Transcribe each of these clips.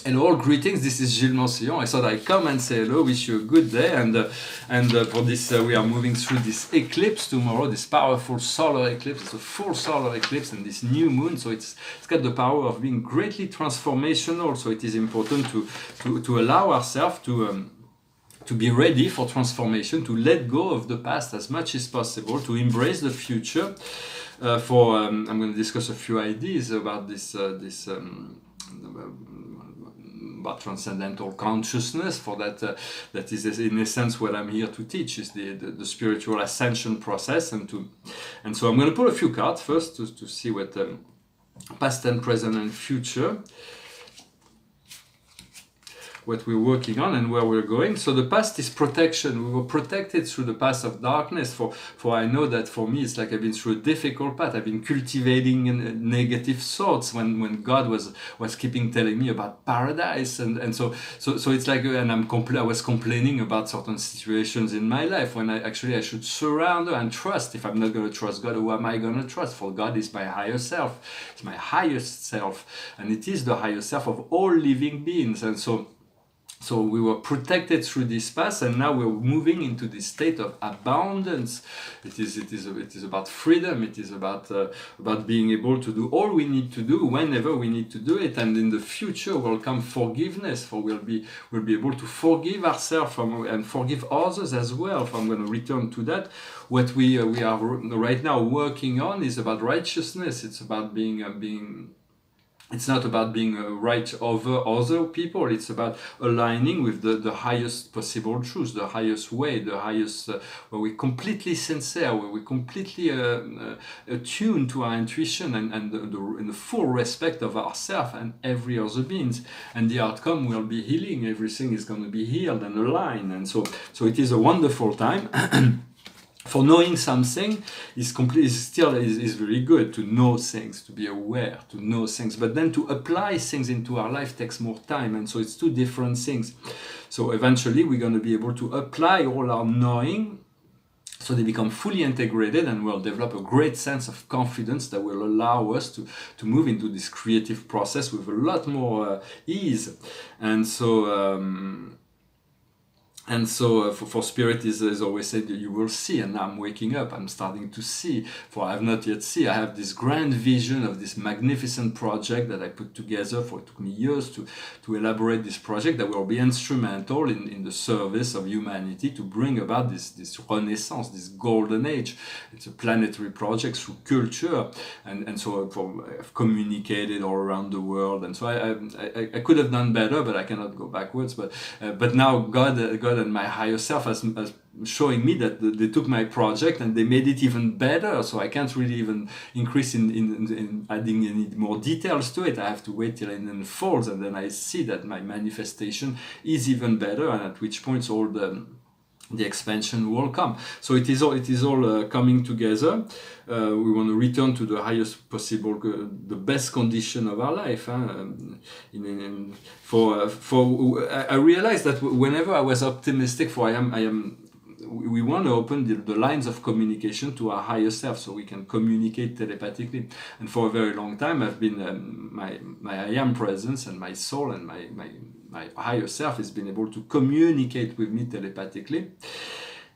And all greetings, this is Gillesmansillon. I thought I'd come and say hello, wish you a good day. And for this, we are moving through this eclipse tomorrow, this powerful solar eclipse. It's a full solar eclipse and this new moon. So it's got the power of being greatly transformational. So it is important to allow ourselves to be ready for transformation, to let go of the past as much as possible, to embrace the future. I'm going to discuss a few ideas about about transcendental consciousness. For that, that is in essence what I'm here to teach, is the spiritual ascension process. And so I'm going to pull a few cards first to see what past and present and future, what we're working on and where we're going. So the past is protection. We were protected through the past of darkness. For I know that for me, it's like I've been through a difficult path. I've been cultivating negative thoughts when God was keeping telling me about paradise. And so it's like, and I was complaining about certain situations in my life when I should surrender and trust. If I'm not going to trust God, who am I going to trust? For God is my higher self. It's my highest self. And it is the higher self of all living beings. And so we were protected through this past, and now we're moving into this state of abundance. It is about freedom. It is about being able to do all we need to do whenever we need to do it. And in the future will come forgiveness. For we'll be able to forgive ourselves and forgive others as well. If I'm going to return to that, what we are right now working on is about righteousness. It's about being. It's not about being right over other people. It's about aligning with the highest possible truth, the highest way, the highest, where we're completely sincere, where we're completely attuned to our intuition and the full respect of ourselves and every other beings. And the outcome will be healing. Everything is going to be healed and aligned. And so it is a wonderful time. For knowing something is very good, to know things, to be aware, to know things. But then to apply things into our life takes more time. And so it's two different things. So eventually we're going to be able to apply all our knowing, so they become fully integrated, and we'll develop a great sense of confidence that will allow us to move into this creative process with a lot more ease. And so for spirit is always said, you will see, and now I'm waking up, I'm starting to see. For I have not yet seen. I have this grand vision of this magnificent project that I put together. For it took me years to elaborate this project that will be instrumental in the service of humanity to bring about this renaissance, this golden age. It's a planetary project through culture, and so I've communicated all around the world. And so I could have done better, but I cannot go backwards. But now God and my higher self as showing me that they took my project and they made it even better. So I can't really even increase in adding any more details to it. I have to wait till it unfolds, and then I see that my manifestation is even better, and at which point all the expansion will come. So it is all coming together. We want to return to the highest possible, the best condition of our life. I realized that whenever I was optimistic, we want to open the lines of communication to our higher self, so we can communicate telepathically. And for a very long time, I've been my I am presence and my soul and my higher self has been able to communicate with me telepathically.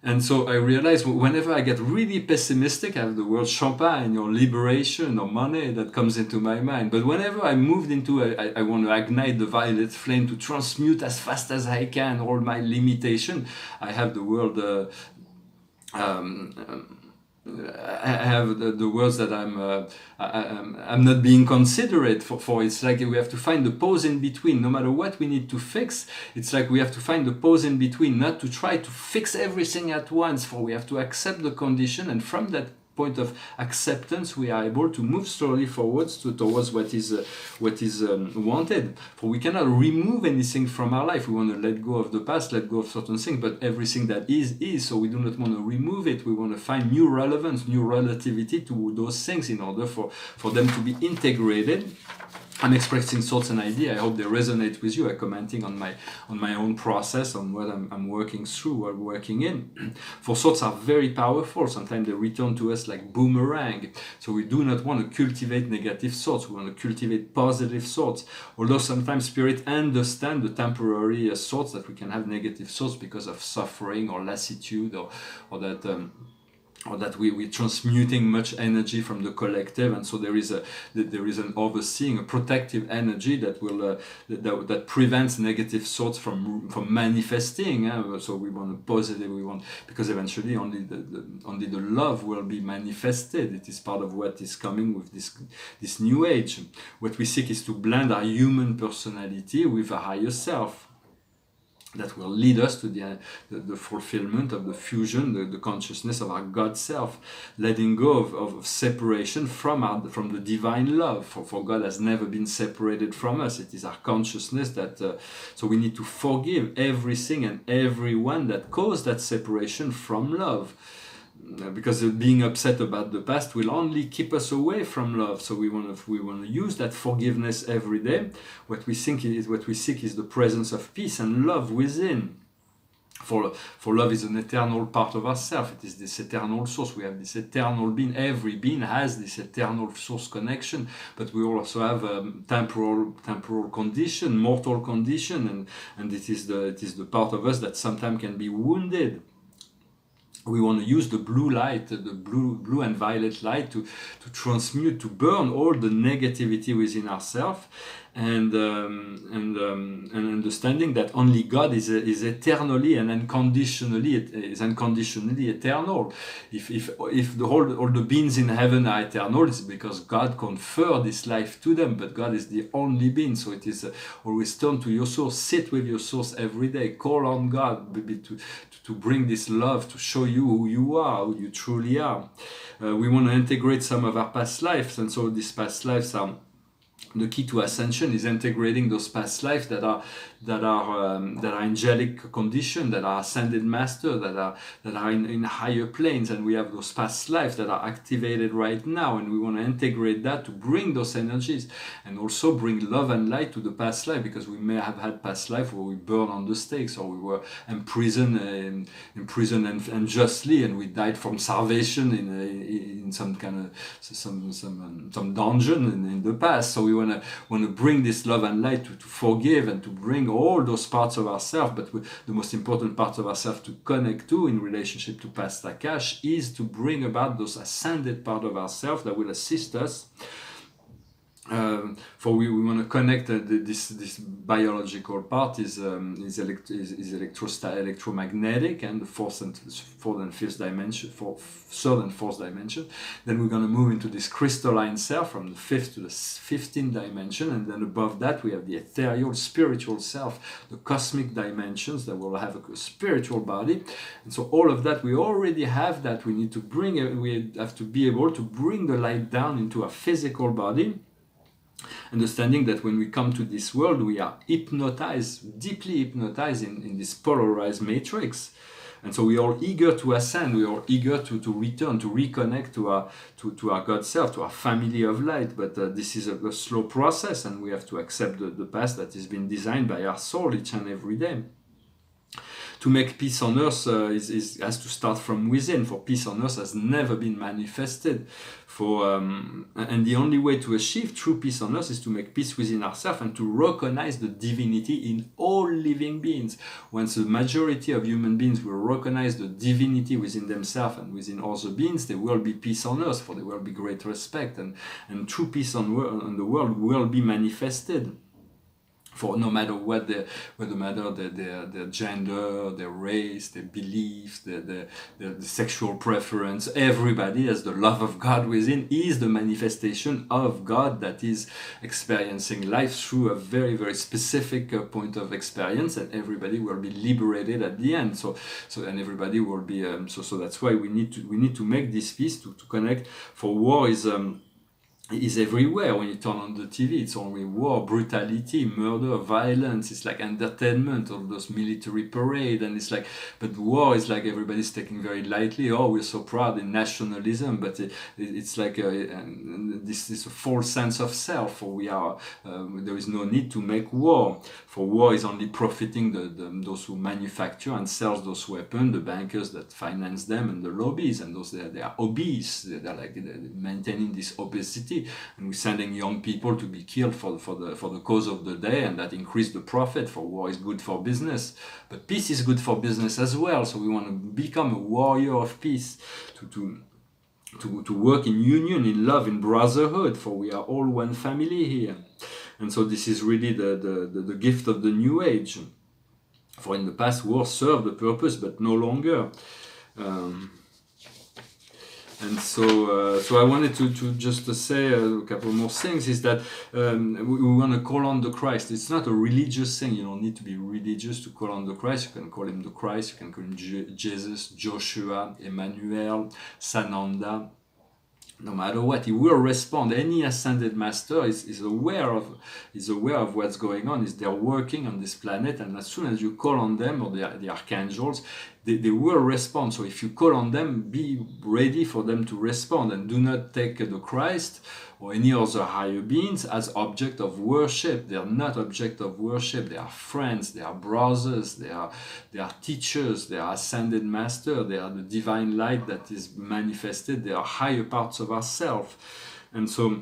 And so I realized whenever I get really pessimistic, I have the word champagne or liberation or money that comes into my mind. But whenever I moved into, I want to ignite the violet flame to transmute as fast as I can all my limitation, I have the word I have the words that I'm not being considerate for. It's like we have to find the pause in between. No matter what we need to fix, it's like we have to find the pause in between, not to try to fix everything at once. For we have to accept the condition, and from that point of acceptance, we are able to move slowly forwards towards what is wanted. For we cannot remove anything from our life. We want to let go of the past, let go of certain things, but everything that is. So we do not want to remove it. We want to find new relevance, new relativity to those things in order for them to be integrated I'm expressing thoughts and ideas. I hope they resonate with you. I'm commenting on my own process, on what I'm working through, what I'm working in. For thoughts are very powerful. Sometimes they return to us like boomerang. So we do not want to cultivate negative thoughts. We want to cultivate positive thoughts. Although sometimes spirit understand the temporary thoughts that we can have negative thoughts because of suffering or lassitude or that we're transmuting much energy from the collective, and so there is an overseeing, a protective energy that will that prevents negative thoughts from manifesting. So we want a positive, because eventually only the love will be manifested. It is part of what is coming with this new age. What we seek is to blend our human personality with a higher self that will lead us to the fulfillment of the fusion, the consciousness of our God self, letting go of separation from the divine love. For God has never been separated from us. It is our consciousness that, so we need to forgive everything and everyone that caused that separation from love. Because being upset about the past will only keep us away from love. So we want to use that forgiveness every day. What we seek is the presence of peace and love within. For love is an eternal part of ourselves. It is this eternal source. We have this eternal being. Every being has this eternal source connection, but we also have a temporal condition, mortal condition, and it is the part of us that sometimes can be wounded. We want to use the blue light, the blue and violet light to transmute, to burn all the negativity within ourselves, and understanding that only God is eternally and unconditionally eternal. If all the beings in heaven are eternal, it's because God conferred this life to them. But God is the only being, so it is always turn to your source, sit with your source every day, call on God to bring this love, to show you who you are, who you truly are. We want to integrate some of our past lives, and so these past lives are. The key to ascension is integrating those past lives that are angelic condition, that are ascended master, that are in higher planes, and we have those past lives that are activated right now, and we want to integrate that to bring those energies, and also bring love and light to the past life, because we may have had past life where we burned on the stakes, or we were imprisoned unjustly, and we died from starvation in some kind of some dungeon in the past. So we want to bring this love and light to forgive and to bring all those parts of ourselves, but the most important parts of ourselves to connect to in relationship to past Akash is to bring about those ascended part of ourselves that will assist us. For we want to connect this biological part is electromagnetic, and the fourth and fifth dimension, third and fourth dimension. Then we're going to move into this crystalline self from the 5th to the 15th dimension, and then above that we have the ethereal spiritual self, the cosmic dimensions that will have a spiritual body. And so all of that, we already have that. We need to we have to be able to bring the light down into a physical body, understanding that when we come to this world, we are hypnotized, deeply hypnotized in this polarized matrix. And so we are all eager to ascend, we are eager to return, to reconnect to our God self, to our family of light. But this is a slow process, and we have to accept the path that has been designed by our soul each and every day. To make peace on earth has to start from within, for peace on earth has never been manifested. And the only way to achieve true peace on earth is to make peace within ourselves and to recognize the divinity in all living beings. Once the majority of human beings will recognize the divinity within themselves and within other beings, there will be peace on earth, for there will be great respect, and true peace on the world will be manifested. For no matter what their gender, their race, their beliefs, their sexual preference, everybody has the love of God within, is the manifestation of God that is experiencing life through a very, very specific point of experience, and everybody will be liberated at the end. So and everybody will be so that's why we need to make this peace to connect. For war is is everywhere. When you turn on the TV, it's only war, brutality, murder, violence. It's like entertainment, all those military parade, and it's like, but war is like everybody's taking very lightly. Oh, we're so proud in nationalism, but it's like this is a false sense of self. For we are, there is no need to make war. For war is only profiting those who manufacture and sells those weapons, the bankers that finance them, and the lobbies, and those they are obese. They're like they're maintaining this obesity. And we're sending young people to be killed for the cause of the day, and that increase the profit. For war is good for business, but peace is good for business as well. So we want to become a warrior of peace, to work in union, in love, in brotherhood, for we are all one family here. And so this is really the gift of the new age. For in the past, war served the purpose, but no longer. And so I wanted to just to say a couple more things, is that we want to call on the Christ. It's not a religious thing. You don't need to be religious to call on the Christ. You can call him the Christ. You can call him Jesus, Joshua, Emmanuel, Sananda. No matter what, he will respond. Any ascended master is aware of what's going on. Is they're working on this planet, and as soon as you call on them, or the archangels, they will respond. So if you call on them, be ready for them to respond, and do not take the Christ or any other higher beings as object of worship. They are not object of worship. They are friends, they are brothers, they are teachers, they are ascended master, they are the divine light that is manifested, they are higher parts of ourselves. And so,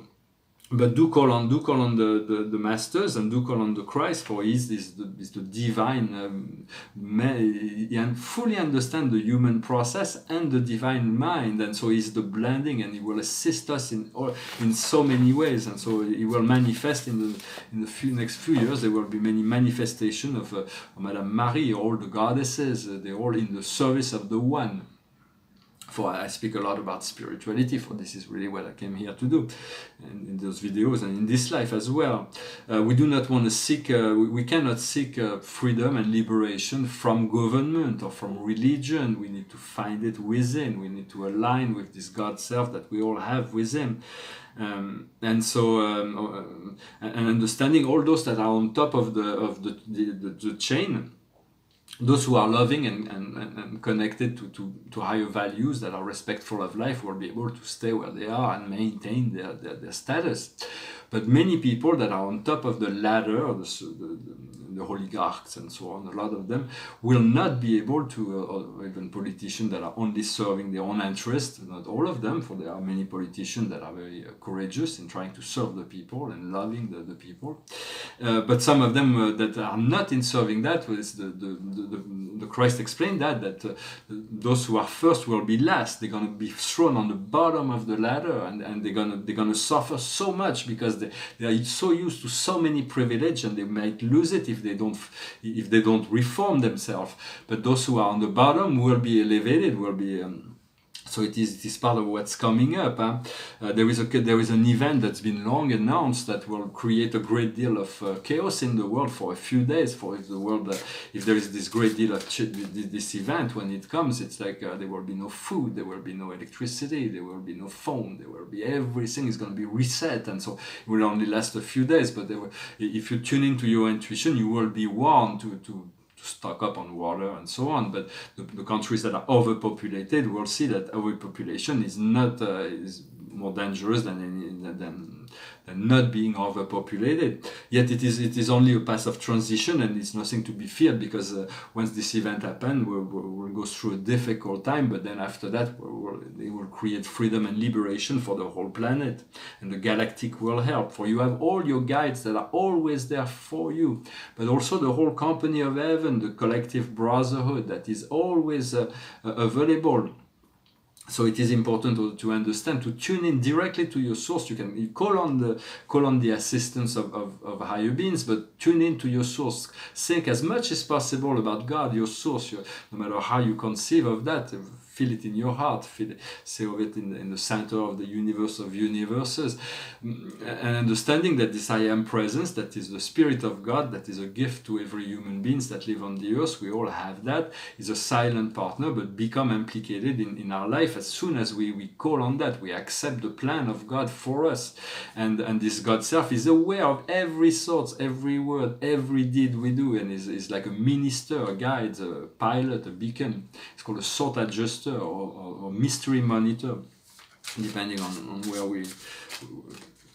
but do call on the masters, and do call on the Christ, for he is the divine and fully understand the human process and the divine mind, and so he's the blending, and he will assist us in so many ways. And so he will manifest in the next few years. There will be many manifestations of Madame Marie, all the goddesses. They're all in the service of the one. For I speak a lot about spirituality, for this is really what I came here to do, and in those videos and in this life as well. We do not want to seek, we cannot seek freedom and liberation from government or from religion. We need to find it within. We need to align with this God self that we all have within. And so, and understanding all those that are on top of the chain, those who are loving and connected to higher values that are respectful of life, will be able to stay where they are and maintain their status. But many people that are on top of the ladder, the oligarchs and so on, a lot of them will not be able to, or even politicians that are only serving their own interest, not all of them, for there are many politicians that are very courageous in trying to serve the people and loving the people. But some of them that are not in serving that, the Christ explained that those who are first will be last. They're going to be thrown on the bottom of the ladder, and they're going to suffer so much, because they are so used to so many privilege, and they might lose it if they don't reform themselves. But those who are on the bottom will be elevated, will be so it is part of what's coming up. There is an event that's been long announced that will create a great deal of chaos in the world for a few days. For if there is this great deal of this event, when it comes, it's like there will be no food, there will be no electricity, there will be no phone, there will be everything is going to be reset, and so it will only last a few days. But if you tune into your intuition, you will be warned to stock up on water and so on. But the countries that are overpopulated will see that overpopulation is more dangerous than not being overpopulated. Yet it is only a path of transition, and it's nothing to be feared, because once this event happens, we'll go through a difficult time, but then after that they will create freedom and liberation for the whole planet, and the galactic will help. For you have all your guides that are always there for you, but also the whole company of heaven, the collective brotherhood that is always available. So it is important to understand, to tune in directly to your source. You call on the assistance of higher beings, but tune in to your source. Think as much as possible about God, your source, no matter how you conceive of that. feel it in your heart, say of it in the center of the universe of universes, and understanding that this I am presence, that is the Spirit of God, that is a gift to every human beings that live on the earth, we all have that, is a silent partner, but become implicated in our life as soon as we call on that, we accept the plan of God for us. And this God self is aware of every thought, every word, every deed we do, and is like a minister, a guide, a pilot, a beacon. It's called a thought adjuster or mystery monitor, depending on where we.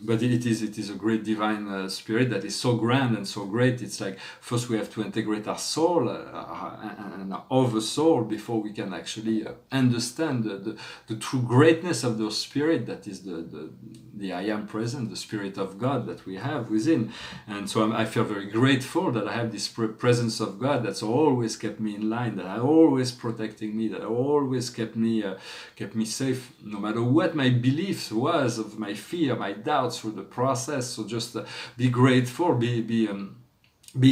But it is a great divine spirit that is so grand and so great. It's like first we have to integrate our soul and our oversoul before we can actually understand the true greatness of the spirit that is the I am present, the Spirit of God that we have within. And so I feel very grateful that I have this presence of God that's always kept me in line, that are always protecting me, that always kept me safe, no matter what my beliefs was of my fear, my doubts through the process. So just be grateful, be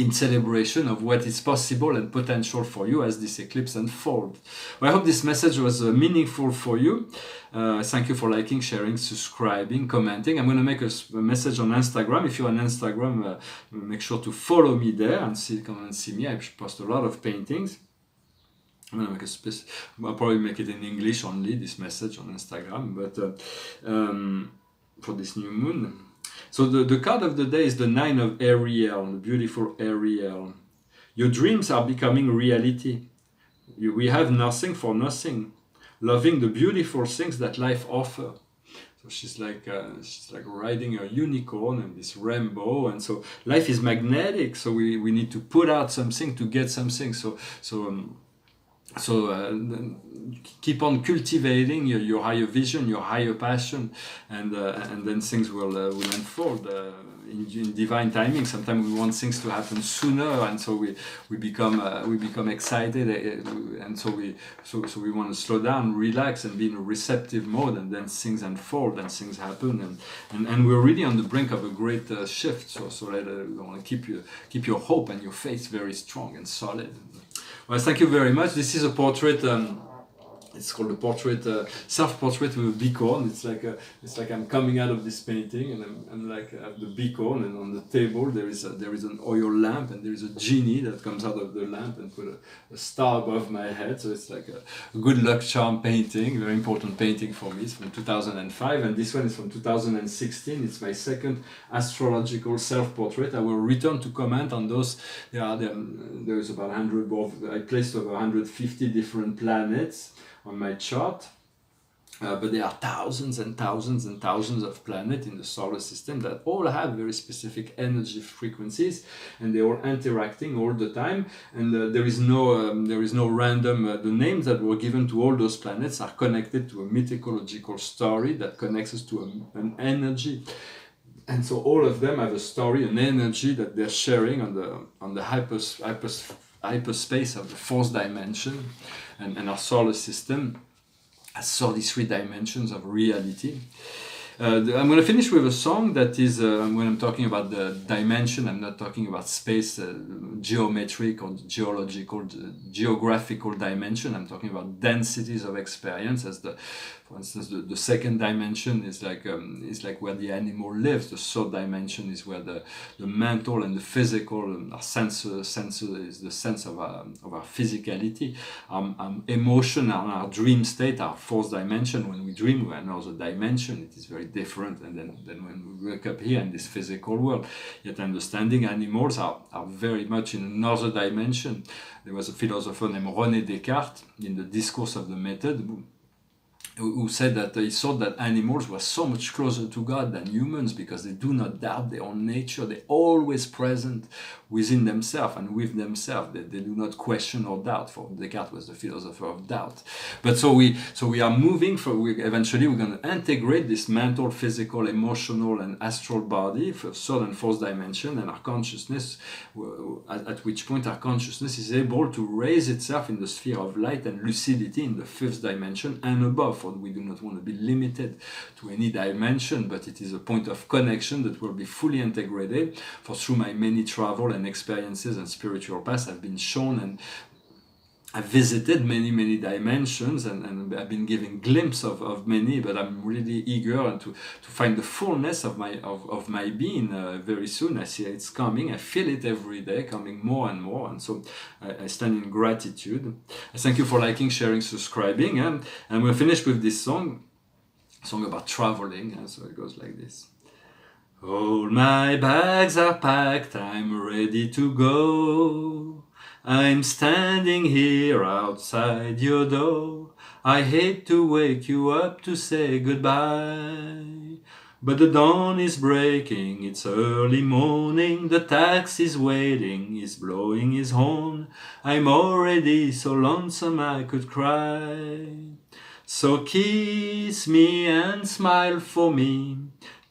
in celebration of what is possible and potential for you as this eclipse unfolds. Well, I hope this message was meaningful for you. Thank you for liking, sharing, subscribing, commenting. I'm going to make a message on Instagram. If you're on Instagram, make sure to follow me there and come and see me. I post a lot of paintings. I'm going to make I'll probably make it in English only, this message on Instagram, but for this new moon. So the card of the day is the 9 of Ariel, the beautiful Ariel. Your dreams are becoming reality. We have nothing for nothing, loving the beautiful things that life offers. So she's like riding a unicorn and this rainbow, and so life is magnetic. So we need to put out something to get something. So keep on cultivating your higher vision, your higher passion, and then things will unfold in divine timing. Sometimes we want things to happen sooner, and so we become excited, and so we want to slow down, relax, and be in a receptive mode, and then things unfold and things happen, and we're really on the brink of a great shift. So I want to keep your hope and your faith very strong and solid. Well, thank you very much. This is a portrait. It's called a portrait, self-portrait with a beacon. It's like I'm coming out of this painting, and I'm like I have the beacon, and on the table there is an oil lamp, and there is a genie that comes out of the lamp and put a star above my head. So it's like a good luck charm painting, very important painting for me. It's from 2005, and this one is from 2016. It's my second astrological self-portrait. I will return to comment on those. There is about 100. I placed over 150 different planets on my chart, but there are thousands and thousands and thousands of planets in the solar system that all have very specific energy frequencies, and they're all interacting all the time, and there is no random. The names that were given to all those planets are connected to a mythological story that connects us to an energy. And so all of them have a story, an energy that they're sharing on the hyperspace of the fourth dimension, and our solar system has 33 dimensions of reality. I'm going to finish with a song that is, when I'm talking about the dimension, I'm not talking about space, geometric or geographical dimension. I'm talking about densities of experience. For instance, the second dimension is like where the animal lives. The third dimension is where the mental and the physical, our sense is the sense of our physicality. Emotion, our dream state, our fourth dimension. When we dream, we're in another dimension. It is very different, and then when we wake up here in this physical world. Yet understanding animals are very much in another dimension. There was a philosopher named René Descartes in the Discourse of the Method who said that he thought that animals were so much closer to God than humans because they do not doubt their own nature. They're always present within themselves and with themselves. They do not question or doubt. For Descartes was the philosopher of doubt. But so we are moving eventually we're going to integrate this mental, physical, emotional, and astral body for third and fourth dimension, and our consciousness, at which point our consciousness is able to raise itself in the sphere of light and lucidity in the fifth dimension and above. For we do not want to be limited to any dimension, but it is a point of connection that will be fully integrated. For through my many travel and experiences and spiritual paths, I've been shown I've visited many dimensions, and I've been giving glimpse of many, but I'm really eager and to find the fullness of my being very soon. I see it's coming. I feel it every day, coming more and more, and so I stand in gratitude. I thank you for liking, sharing, subscribing, and we'll finish with this song about traveling, and so it goes like this. All my bags are packed, I'm ready to go. I'm standing here outside your door. I hate to wake you up to say goodbye, but the dawn is breaking, it's early morning. The taxi's waiting, he's blowing his horn. I'm already so lonesome I could cry. So kiss me and smile for me.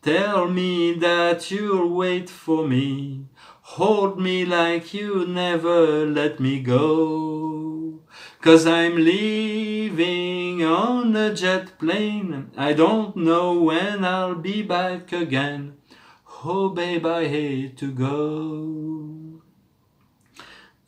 Tell me that you'll wait for me. Hold me like you never let me go. 'Cause I'm leaving on a jet plane. I don't know when I'll be back again. Oh babe, I hate to go.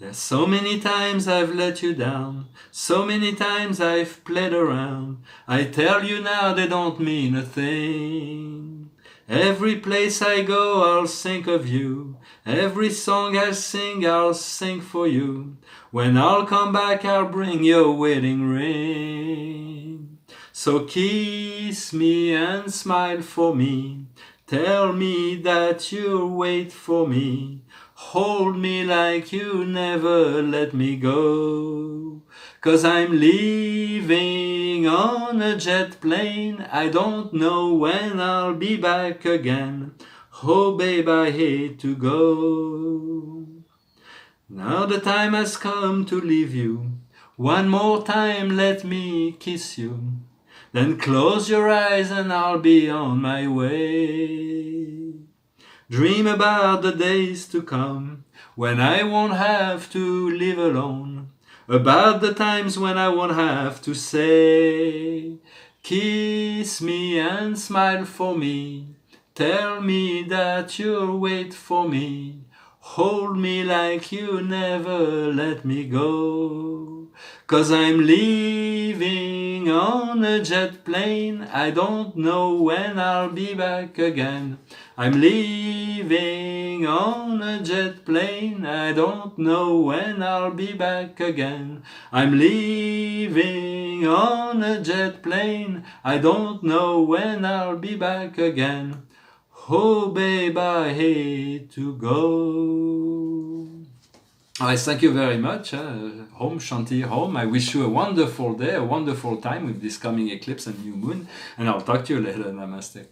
There's so many times I've let you down. So many times I've played around. I tell you now they don't mean a thing. Every place I go I'll think of you. Every song I sing I'll sing for you. When I'll come back I'll bring your wedding ring. So kiss me and smile for me. Tell me that you'll wait for me. Hold me like you never let me go. 'Cause I'm leaving on a jet plane. I don't know when I'll be back again. Oh babe, I hate to go. Now the time has come to leave you. One more time let me kiss you. Then close your eyes and I'll be on my way. Dream about the days to come, when I won't have to live alone. About the times when I won't have to say, kiss me and smile for me. Tell me that you'll wait for me. Hold me like you never let me go. 'Cause I'm leaving on a jet plane. I don't know when I'll be back again. I'm leaving on a jet plane. I don't know when I'll be back again. I'm leaving on a jet plane. I don't know when I'll be back again. Oh babe, I hate to go. I thank you very much. Home Shanti Home. I wish you a wonderful day, a wonderful time with this coming eclipse and new moon. And I'll talk to you later. Namaste.